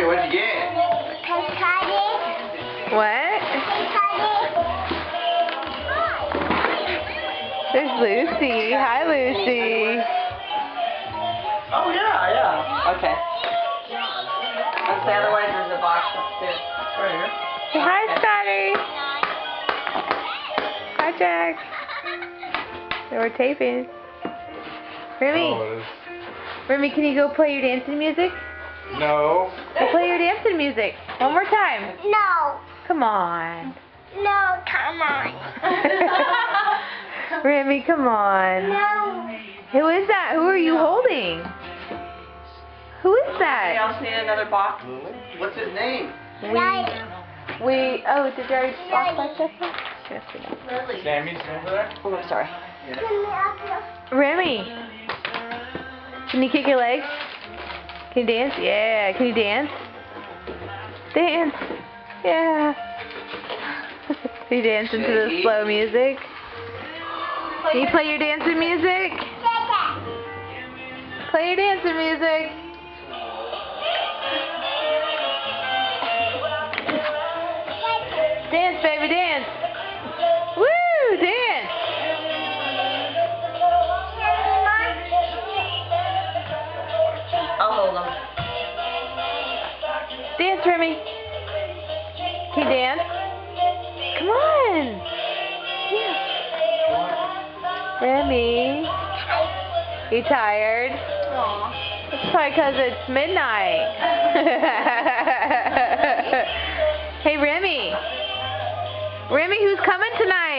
Remy, what'd you get? What? There's Lucy. Hi, Lucy. Oh, yeah. Okay. Let's say otherwise there's a box upstairs. Right here. Say hi, Scotty. Hi, Jack. So we're taping. Remy. Oh, Remy, can you go play your dancing music? no. Go play your dancing music. One more time. No. Come on. No, come on. Remy, come on. No. Who is that? Who are you holding? Who is Anybody that? else need another box? What's his name? Oh, did you already box like this one? Yes, we know. Sammy's over there? Oh, I'm sorry. Give me up your... Remy, can you kick your legs? Can you dance? Yeah. Can you dance? Dance. Yeah. Can you dance into the slow music? Can you play your dancing music? Play your dancing music. Dance, baby, dance. Woo, dance. I'll hold him. Dance, Remy. Can you dance? Come on. Yeah. Remy. You tired? Aww. It's probably because it's midnight. Hey, Remy. Remy, who's coming tonight?